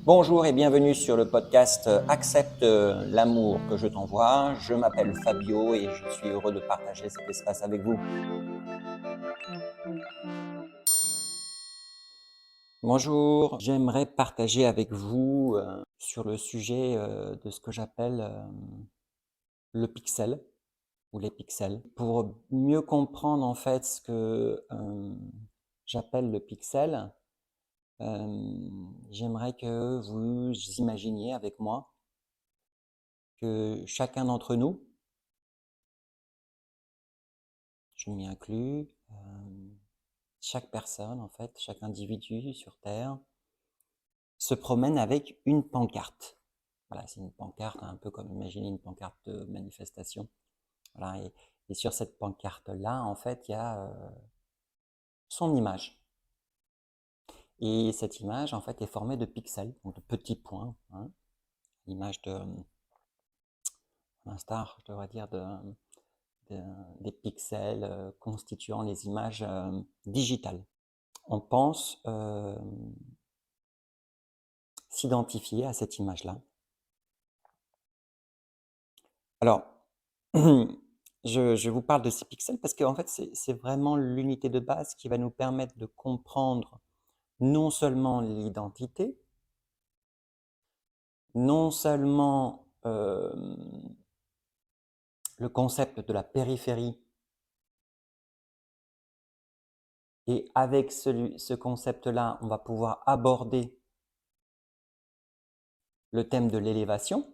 Bonjour et bienvenue sur le podcast Accepte l'amour que je t'envoie. Je m'appelle Fabio et je suis heureux de partager cet espace avec vous. Bonjour, j'aimerais partager avec vous sur le sujet de ce que j'appelle le pixel ou les pixels. Pour mieux comprendre en fait ce que j'appelle le pixel, j'aimerais que vous imaginiez avec moi que chacun d'entre nous, je m'y inclus, chaque personne, en fait, chaque individu sur Terre, se promène avec une pancarte. Voilà, c'est une pancarte, un peu comme imaginer une pancarte de manifestation. Voilà, et sur cette pancarte-là, en fait, il y a son image. Et cette image, en fait, est formée de pixels, donc de petits points. Hein, l'image de, l'instar, je devrais dire, des pixels constituant les images digitales. On pense s'identifier à cette image-là. Alors, je vous parle de ces pixels parce qu'en fait, c'est vraiment l'unité de base qui va nous permettre de comprendre non seulement l'identité, non seulement le concept de la périphérie, et avec ce concept-là, on va pouvoir aborder le thème de l'élévation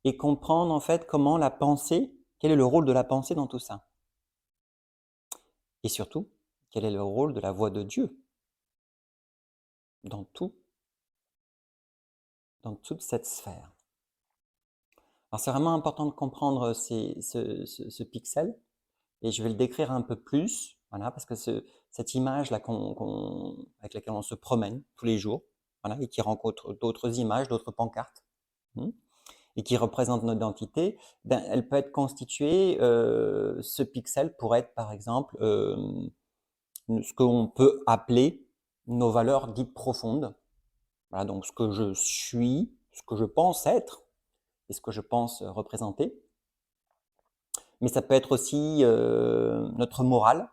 et comprendre en fait comment la pensée, quel est le rôle de la pensée dans tout ça. Et surtout, quel est le rôle de la voix de Dieu dans toute cette sphère. Alors c'est vraiment important de comprendre ce pixel et je vais le décrire un peu plus, voilà, parce que cette image-là avec laquelle on se promène tous les jours, voilà, et qui rencontre d'autres images, d'autres pancartes, et qui représente notre identité, ben, elle peut être constituée, ce pixel pourrait être par exemple ce qu'on peut appeler nos valeurs dites profondes. Voilà, donc ce que je suis, ce que je pense être et ce que je pense représenter. Mais ça peut être aussi notre morale,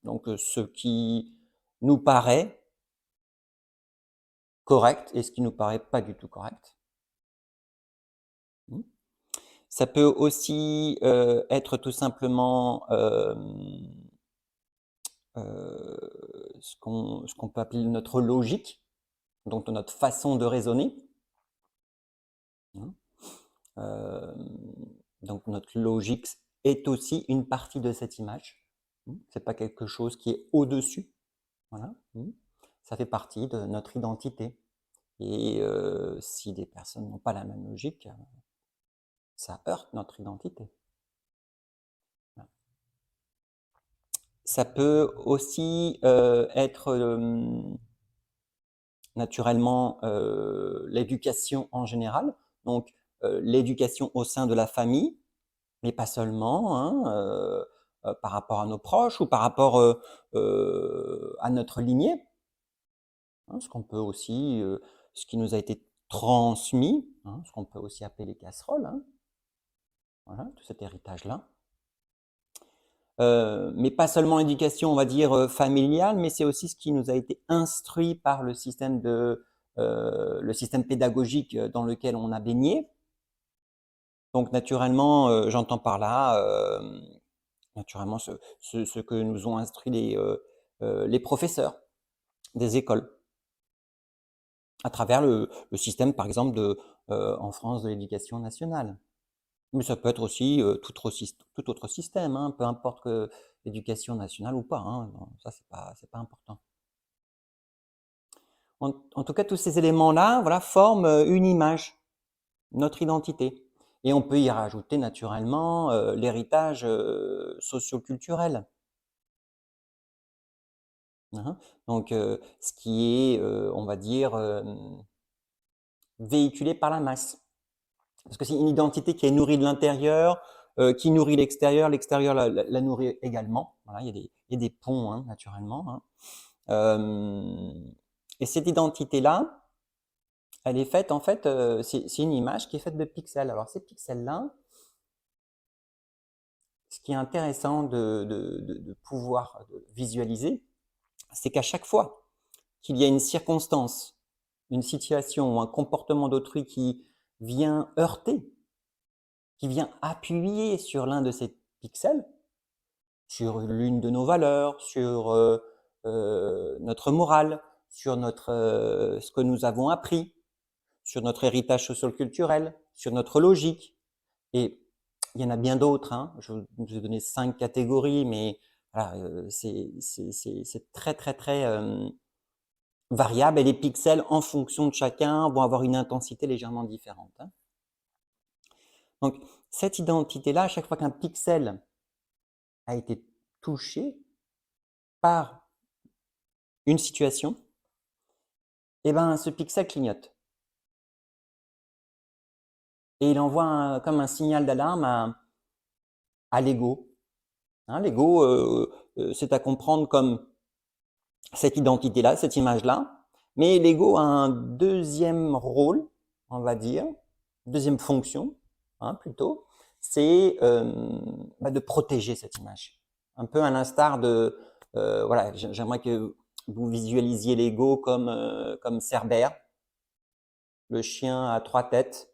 donc ce qui nous paraît correct et ce qui nous paraît pas du tout correct. Ça peut aussi être tout simplement ce qu'on peut appeler notre logique, donc notre façon de raisonner. Donc notre logique est aussi une partie de cette image. C'est pas quelque chose qui est au-dessus. Voilà. Ça fait partie de notre identité. Et si des personnes n'ont pas la même logique, ça heurte notre identité. Voilà. Ça peut aussi être naturellement l'éducation en général, donc l'éducation au sein de la famille, mais pas seulement, hein, par rapport à nos proches ou par rapport à notre lignée. Hein, ce qu'on peut aussi, ce qui nous a été transmis, hein, ce qu'on peut aussi appeler les casseroles, hein, voilà, tout cet héritage-là. Mais pas seulement l'éducation, on va dire, familiale, mais c'est aussi ce qui nous a été instruit par le système pédagogique dans lequel on a baigné. Donc naturellement, j'entends par là, naturellement ce que nous ont instruit les professeurs des écoles, à travers le système, par exemple, en France, de l'éducation nationale. Mais ça peut être aussi tout autre système, hein, peu importe que l'éducation nationale ou pas, hein, ça c'est pas important. En tout cas, tous ces éléments-là, voilà, forment une image, notre identité. Et on peut y rajouter naturellement l'héritage socio-culturel. Hein. Donc, ce qui est, on va dire, véhiculé par la masse. Parce que c'est une identité qui est nourrie de l'intérieur, qui nourrit l'extérieur, l'extérieur la nourrit également. Voilà, il y a des ponts, hein, naturellement. Hein. Et cette identité-là, elle est faite, en fait, c'est une image qui est faite de pixels. Alors, ces pixels-là, ce qui est intéressant de pouvoir visualiser, c'est qu'à chaque fois qu'il y a une circonstance, une situation ou un comportement d'autrui qui vient heurter, qui vient appuyer sur l'un de ces pixels, sur l'une de nos valeurs, sur notre morale, sur ce que nous avons appris, sur notre héritage social-culturel, sur notre logique. Et il y en a bien d'autres. Hein. Je vous ai donné 5 catégories, mais voilà, c'est très, très, très variable. Et les pixels, en fonction de chacun, vont avoir une intensité légèrement différente. Hein. Donc, cette identité-là, à chaque fois qu'un pixel a été touché par une situation, eh ben, ce pixel clignote. Et il envoie comme un signal d'alarme à l'ego. Hein, l'ego, c'est à comprendre comme cette identité-là, cette image-là. Mais l'ego a un deuxième rôle, on va dire, deuxième fonction, hein, plutôt, c'est de protéger cette image. Un peu à l'instar de, voilà, j'aimerais que vous visualisiez l'ego comme Cerbère, le chien à 3 têtes,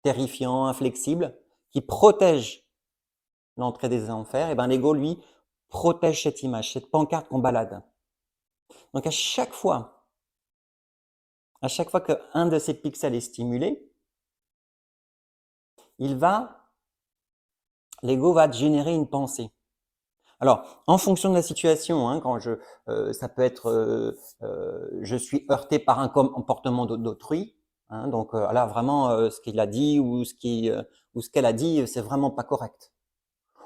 terrifiant, inflexible, qui protège l'entrée des enfers. Et ben l'ego, lui, protège cette image, cette pancarte qu'on balade. Donc à chaque fois qu'un de ces pixels est stimulé, l'ego va générer une pensée. Alors, en fonction de la situation, hein, ça peut être je suis heurté par un comportement d'autrui, hein, donc là vraiment ce qu'il a dit ou ce qu'elle a dit, c'est vraiment pas correct.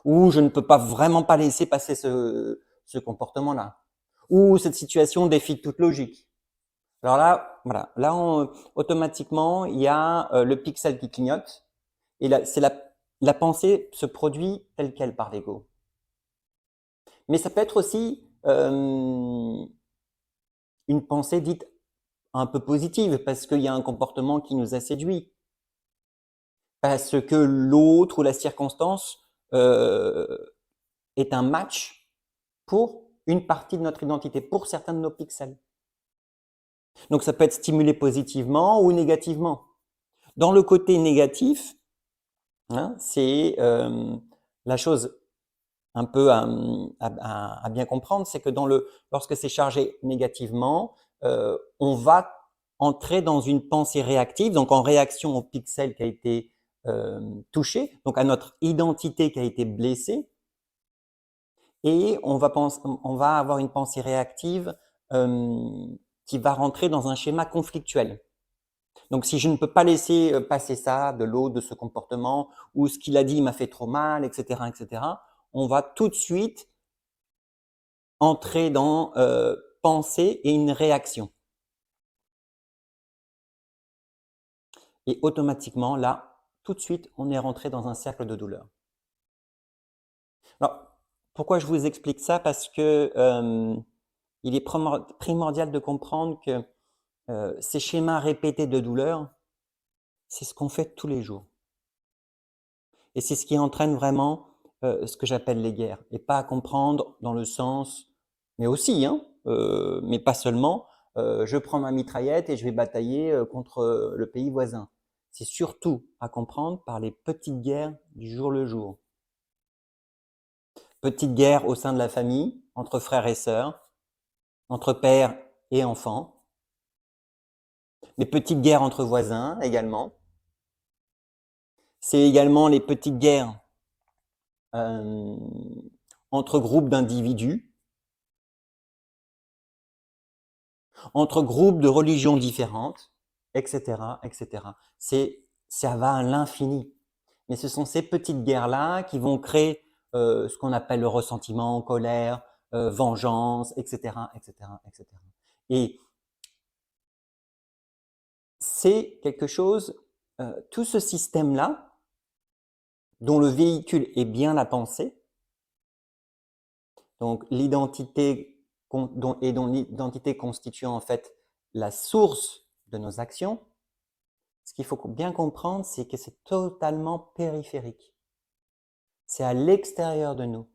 Ou je ne peux pas vraiment pas laisser passer ce comportement-là. Ou cette situation défie toute logique. Alors là, voilà, là automatiquement il y a le pixel qui clignote et là c'est la pensée se produit telle quelle par l'ego. Mais ça peut être aussi une pensée dite un peu positive parce qu'il y a un comportement qui nous a séduit, parce que l'autre ou la circonstance est un match pour une partie de notre identité, pour certains de nos pixels. Donc ça peut être stimulé positivement ou négativement. Dans le côté négatif, hein, c'est la chose un peu à bien comprendre, c'est que lorsque c'est chargé négativement, on va entrer dans une pensée réactive, donc en réaction au pixel qui a été touché, donc à notre identité qui a été blessée, et on va avoir une pensée réactive qui va rentrer dans un schéma conflictuel. Donc, si je ne peux pas laisser passer ça de l'autre, de ce comportement, ou ce qu'il a dit m'a fait trop mal, etc., on va tout de suite entrer dans pensée et une réaction. Et automatiquement, là, tout de suite, on est rentré dans un cercle de douleur. Alors, pourquoi je vous explique ça? Parce que il est primordial de comprendre que ces schémas répétés de douleur, c'est ce qu'on fait tous les jours. Et c'est ce qui entraîne vraiment ce que j'appelle les guerres. Et pas à comprendre dans le sens, mais aussi, hein, mais pas seulement, je prends ma mitraillette et je vais batailler contre le pays voisin. C'est surtout à comprendre par les petites guerres du jour le jour. Petites guerres au sein de la famille, entre frères et sœurs, entre pères et enfants. Les petites guerres entre voisins également. C'est également les petites guerres entre groupes d'individus, entre groupes de religions différentes, etc., etc. Ça va à l'infini. Mais ce sont ces petites guerres-là qui vont créer ce qu'on appelle le ressentiment, colère, vengeance, etc., etc., etc. Et c'est quelque chose, tout ce système-là, dont le véhicule est bien la pensée, Donc l'identité dont l'identité constitue en fait la source de nos actions, ce qu'il faut bien comprendre, c'est que c'est totalement périphérique. C'est à l'extérieur de nous.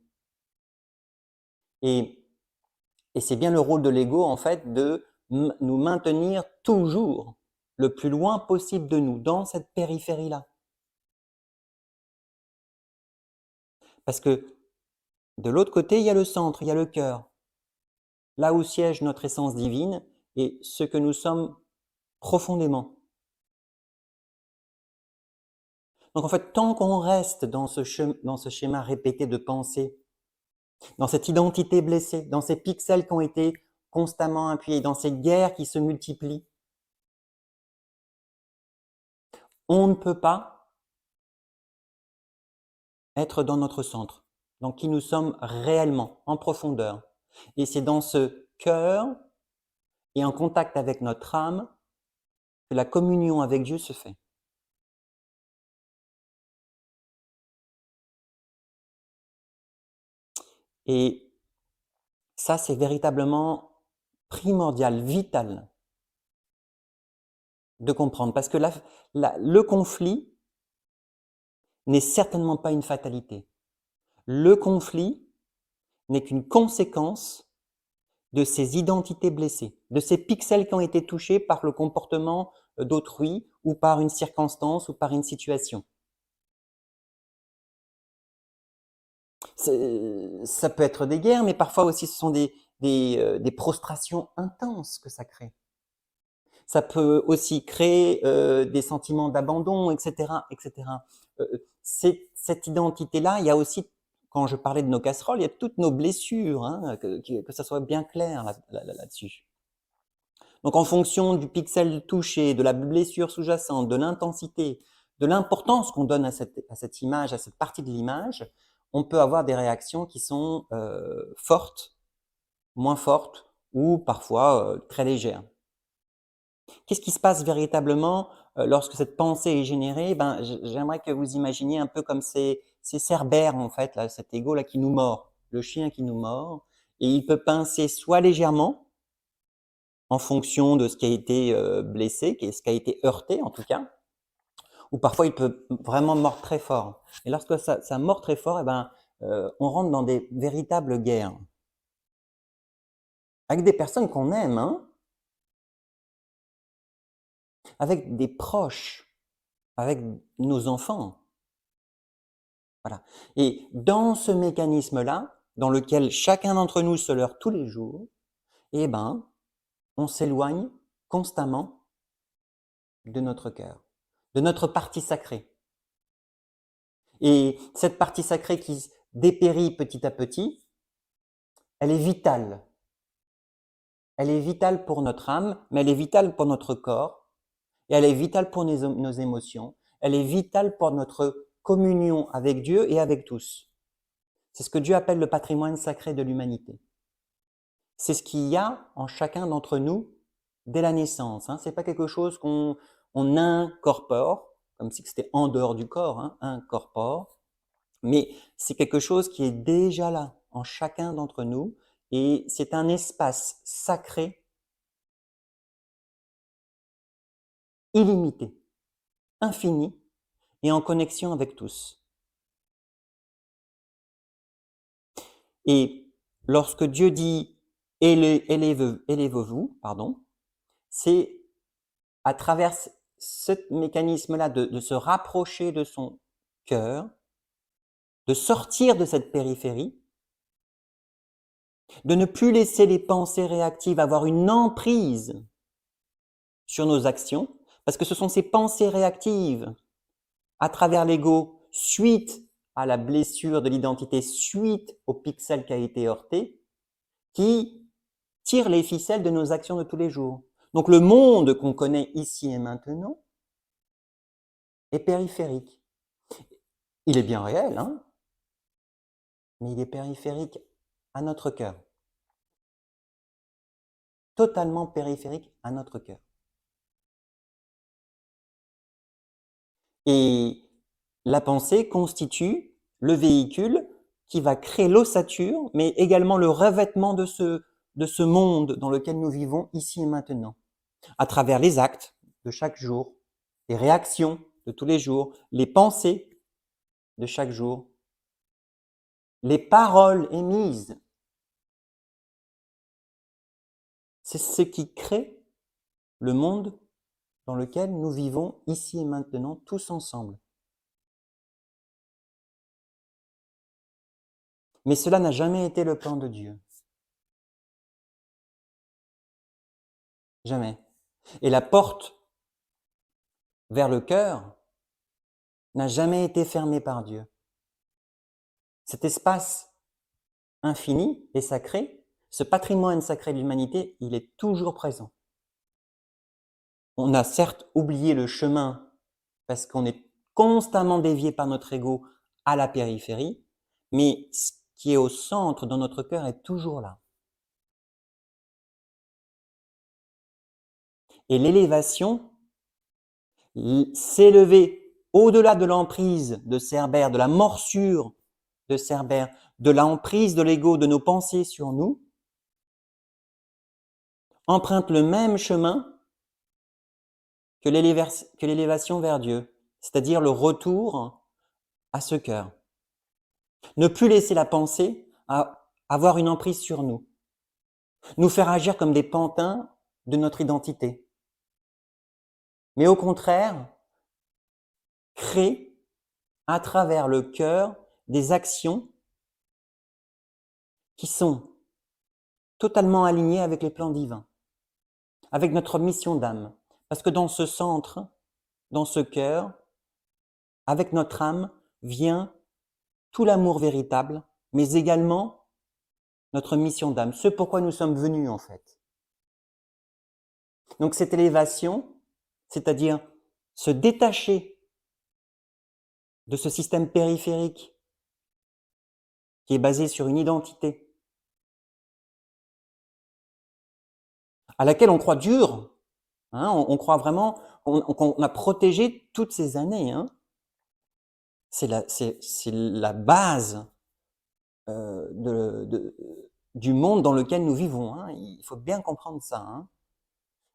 Et c'est bien le rôle de l'ego, en fait, de nous maintenir toujours le plus loin possible de nous, dans cette périphérie-là. Parce que de l'autre côté, il y a le centre, il y a le cœur, là où siège notre essence divine et ce que nous sommes profondément. Donc en fait, tant qu'on reste dans ce schéma répété de pensée, dans cette identité blessée, dans ces pixels qui ont été constamment appuyés, dans ces guerres qui se multiplient, on ne peut pas être dans notre centre, dans qui nous sommes réellement, en profondeur. Et c'est dans ce cœur et en contact avec notre âme que la communion avec Dieu se fait. Et ça, c'est véritablement primordial, vital de comprendre, parce que le conflit n'est certainement pas une fatalité. Le conflit n'est qu'une conséquence de ces identités blessées, de ces pixels qui ont été touchés par le comportement d'autrui ou par une circonstance ou par une situation. Ça peut être des guerres, mais parfois aussi ce sont des prostrations intenses que ça crée. Ça peut aussi créer des sentiments d'abandon, etc., etc. Cette identité-là, il y a aussi, quand je parlais de nos casseroles, il y a toutes nos blessures, hein, que ça soit bien clair là-dessus. Donc en fonction du pixel touché, de la blessure sous-jacente, de l'intensité, de l'importance qu'on donne à cette image, à cette partie de l'image, on peut avoir des réactions qui sont fortes, moins fortes ou parfois très légères. Qu'est-ce qui se passe véritablement lorsque cette pensée est générée? Ben, j'aimerais que vous imaginiez un peu comme ces cerbères, en fait, là, cet ego là qui nous mord, le chien qui nous mord, et il peut pincer soit légèrement, en fonction de ce qui a été blessé, ce qui a été heurté en tout cas, ou parfois il peut vraiment mordre très fort. Et lorsque ça mord très fort, eh ben, on rentre dans des véritables guerres. Avec des personnes qu'on aime, hein, avec des proches, avec nos enfants. Voilà. Et dans ce mécanisme-là, dans lequel chacun d'entre nous se leurre tous les jours, eh ben, on s'éloigne constamment de notre cœur, de notre partie sacrée. Et cette partie sacrée qui dépérit petit à petit, elle est vitale. Elle est vitale pour notre âme, mais elle est vitale pour notre corps, et elle est vitale pour nos émotions, elle est vitale pour notre communion avec Dieu et avec tous. C'est ce que Dieu appelle le patrimoine sacré de l'humanité. C'est ce qu'il y a en chacun d'entre nous dès la naissance. Hein. Ce n'est pas quelque chose qu'on incorpore, comme si c'était en dehors du corps, hein, incorpore, mais c'est quelque chose qui est déjà là en chacun d'entre nous et c'est un espace sacré, illimité, infini et en connexion avec tous. Et lorsque Dieu dit élevez-vous, c'est à travers ce mécanisme-là de se rapprocher de son cœur, de sortir de cette périphérie, de ne plus laisser les pensées réactives avoir une emprise sur nos actions, parce que ce sont ces pensées réactives à travers l'ego, suite à la blessure de l'identité, suite au pixel qui a été heurté, qui tirent les ficelles de nos actions de tous les jours. Donc le monde qu'on connaît ici et maintenant est périphérique. Il est bien réel, hein, mais il est périphérique à notre cœur. Totalement périphérique à notre cœur. Et la pensée constitue le véhicule qui va créer l'ossature, mais également le revêtement de ce monde dans lequel nous vivons ici et maintenant, à travers les actes de chaque jour, les réactions de tous les jours, les pensées de chaque jour, les paroles émises. C'est ce qui crée le monde dans lequel nous vivons ici et maintenant, tous ensemble. Mais cela n'a jamais été le plan de Dieu. Jamais. Et la porte vers le cœur n'a jamais été fermée par Dieu. Cet espace infini et sacré, ce patrimoine sacré de l'humanité, il est toujours présent. On a certes oublié le chemin parce qu'on est constamment dévié par notre ego à la périphérie, mais ce qui est au centre dans notre cœur est toujours là. Et l'élévation, s'élever au-delà de l'emprise de Cerbère, de la morsure de Cerbère, de l'emprise de l'ego, de nos pensées sur nous, emprunte le même chemin que l'élévation vers Dieu, c'est-à-dire le retour à ce cœur. Ne plus laisser la pensée avoir une emprise sur nous, nous faire agir comme des pantins de notre identité, mais au contraire, créer à travers le cœur des actions qui sont totalement alignées avec les plans divins, avec notre mission d'âme. Parce que dans ce centre, dans ce cœur, avec notre âme, vient tout l'amour véritable, mais également notre mission d'âme, ce pourquoi nous sommes venus en fait. Donc cette élévation, c'est-à-dire se détacher de ce système périphérique qui est basé sur une identité à laquelle on croit dure, hein, on croit vraiment, qu'on a protégé toutes ces années. Hein. C'est la base du monde dans lequel nous vivons. Hein. Il faut bien comprendre ça. Hein.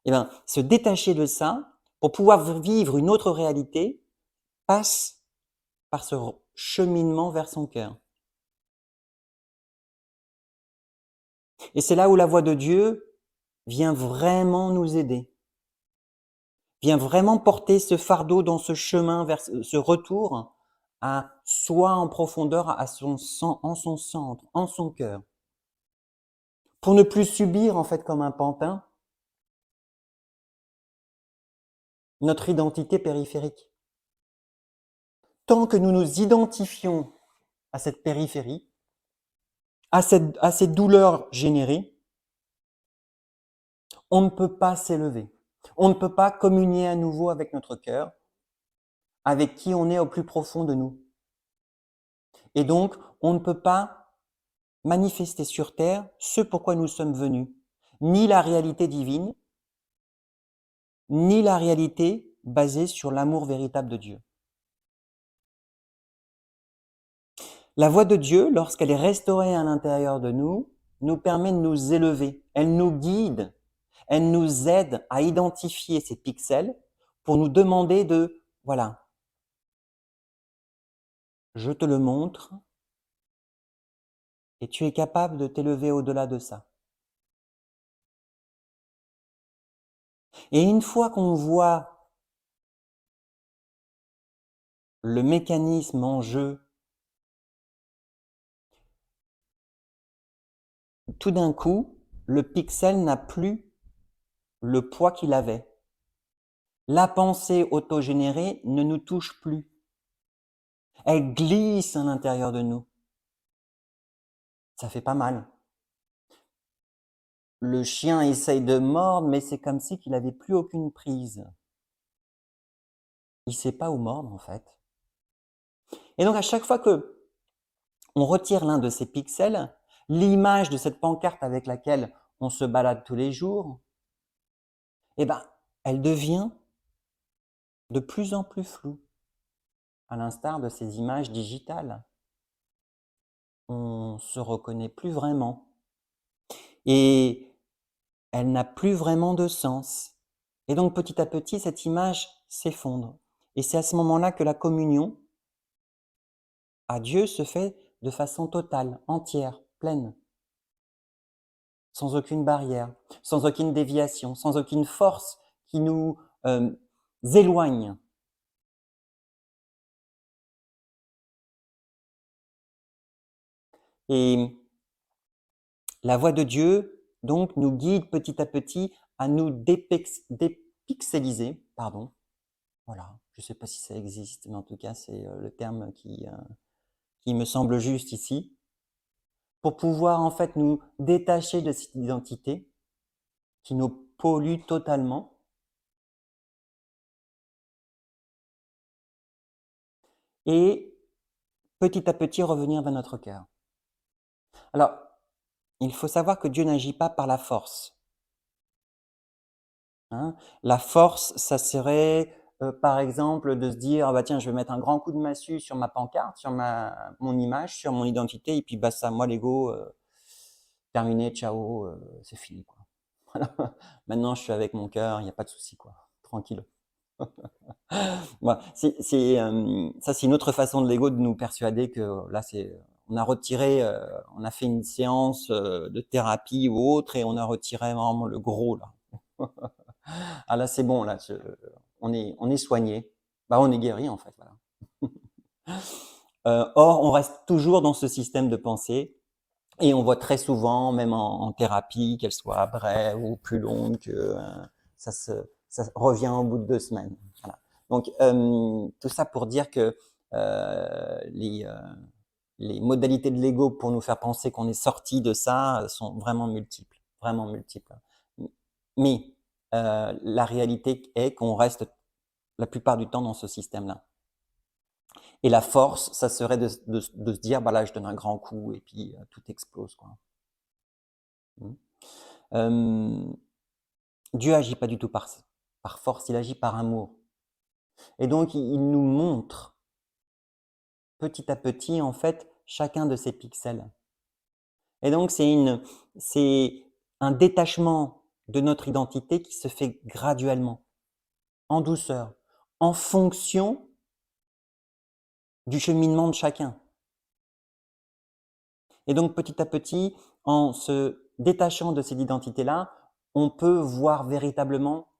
Eh bien, se détacher de ça pour pouvoir vivre une autre réalité passe par ce cheminement vers son cœur. Et c'est là où la voix de Dieu vient vraiment nous aider, vient vraiment porter ce fardeau dans ce chemin vers ce retour à soi en profondeur, en son centre, en son cœur. Pour ne plus subir, en fait, comme un pantin, notre identité périphérique. Tant que nous nous identifions à cette périphérie, à ces douleurs générées, on ne peut pas s'élever. On ne peut pas communier à nouveau avec notre cœur, avec qui on est au plus profond de nous. Et donc, on ne peut pas manifester sur terre ce pourquoi nous sommes venus, ni la réalité divine, ni la réalité basée sur l'amour véritable de Dieu. La voix de Dieu, lorsqu'elle est restaurée à l'intérieur de nous, nous permet de nous élever. Elle nous guide, elle nous aide à identifier ces pixels pour nous demander de, voilà, je te le montre et tu es capable de t'élever au-delà de ça. Et une fois qu'on voit le mécanisme en jeu, tout d'un coup, le pixel n'a plus le poids qu'il avait. La pensée autogénérée ne nous touche plus. Elle glisse à l'intérieur de nous. Ça fait pas mal. Le chien essaye de mordre, mais c'est comme si qu'il n'avait plus aucune prise. Il sait pas où mordre, en fait. Et donc, à chaque fois que on retire l'un de ces pixels, l'image de cette pancarte avec laquelle on se balade tous les jours, eh ben, elle devient de plus en plus floue, à l'instar de ces images digitales. on se reconnaît plus vraiment et elle n'a plus vraiment de sens. Et donc petit à petit, cette image s'effondre. Et c'est à ce moment-là que la communion à Dieu se fait de façon totale, entière, pleine, sans aucune barrière, sans aucune déviation, sans aucune force qui nous éloigne. Et la voix de Dieu, donc, nous guide petit à petit à nous dépixeliser, pardon. Voilà, je ne sais pas si ça existe, mais en tout cas, c'est le terme qui me semble juste ici, pour pouvoir en fait nous détacher de cette identité qui nous pollue totalement et petit à petit revenir vers notre cœur. Alors, il faut savoir que Dieu n'agit pas par la force. Hein. La force, ça serait par exemple de se dire ah bah tiens, je vais mettre un grand coup de massue sur ma pancarte, sur mon image, sur mon identité, et puis bah ça, moi l'ego, terminé, ciao, c'est fini quoi. Voilà. Maintenant, je suis avec mon cœur, il n'y a pas de souci quoi, tranquille. Voilà. Ça, c'est une autre façon de l'ego de nous persuader que là, on a retiré, on a fait une séance de thérapie ou autre et on a retiré vraiment le gros là. Ah là, c'est bon, là, on est soigné. Bah, on est guéri en fait. Voilà. Or, on reste toujours dans ce système de pensée et on voit très souvent, même en thérapie, qu'elle soit brève ou plus longue, que ça, ça revient au bout de 2 semaines. Voilà. Donc, tout ça pour dire que les modalités de l'ego pour nous faire penser qu'on est sorti de ça sont vraiment multiples, vraiment multiples. Mais la réalité est qu'on reste la plupart du temps dans ce système-là. Et la force, ça serait de se dire, bah là, je donne un grand coup et puis tout explose, quoi. Dieu agit pas du tout par force, il agit par amour. Et donc, il nous montre petit à petit, en fait, chacun de ces pixels. Et donc, c'est un détachement de notre identité qui se fait graduellement, en douceur, en fonction du cheminement de chacun. Et donc, petit à petit, en se détachant de cette identité-là, on peut voir véritablement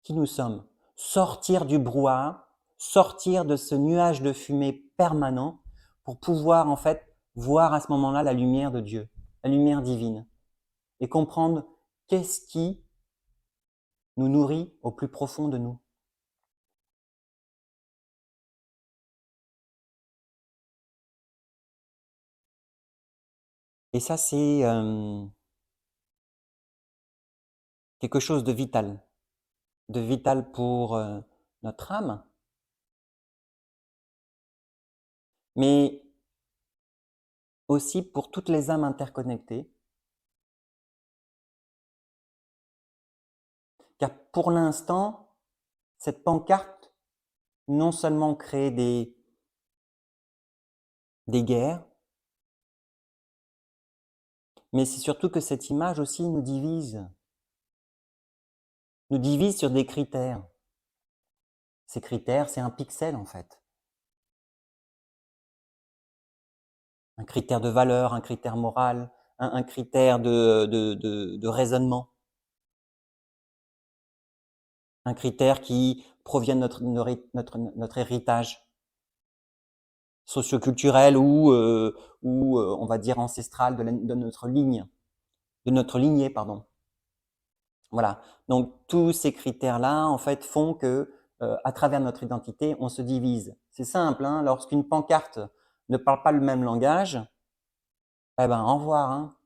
qui nous sommes, sortir du brouhaha, sortir de ce nuage de fumée permanent pour pouvoir en fait voir à ce moment-là la lumière de Dieu, la lumière divine, et comprendre qu'est-ce qui nous nourrit au plus profond de nous. Et ça, c'est quelque chose de vital pour notre âme, mais aussi pour toutes les âmes interconnectées. Car pour l'instant, cette pancarte non seulement crée des guerres, mais c'est surtout que cette image aussi nous divise sur des critères. Ces critères, c'est un pixel en fait. Un critère de valeur, un critère moral, un critère de raisonnement. Un critère qui provient de notre héritage socioculturel ou on va dire ancestral de notre lignée, pardon. Voilà. Donc tous ces critères-là, en fait, font que à travers notre identité, on se divise. C'est simple, hein, lorsqu'une pancarte ne parle pas le même langage, eh ben au revoir, hein.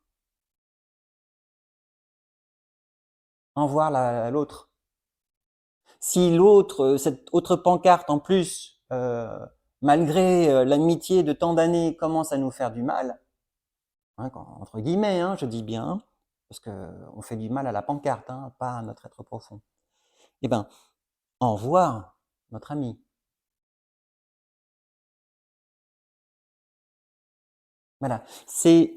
Au revoir l'autre. Si l'autre, cette autre pancarte en plus, malgré l'amitié de tant d'années, commence à nous faire du mal, hein, entre guillemets, hein, je dis bien, parce qu'on fait du mal à la pancarte, hein, pas à notre être profond. Eh ben, au revoir, notre ami. Voilà, c'est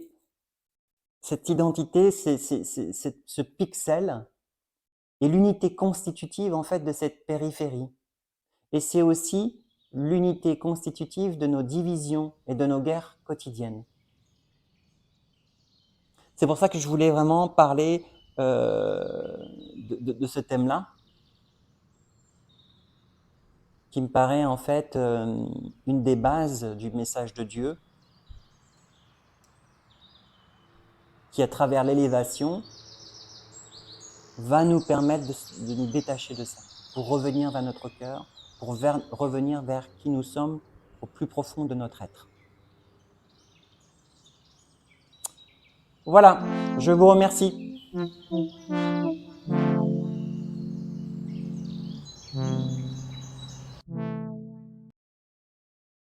cette identité, ce pixel est l'unité constitutive en fait de cette périphérie. Et c'est aussi l'unité constitutive de nos divisions et de nos guerres quotidiennes. C'est pour ça que je voulais vraiment parler de ce thème-là, qui me paraît en fait une des bases du message de Dieu, qui à travers l'élévation va nous permettre de nous détacher de ça, pour revenir vers notre cœur, pour revenir vers qui nous sommes au plus profond de notre être. Voilà, je vous remercie.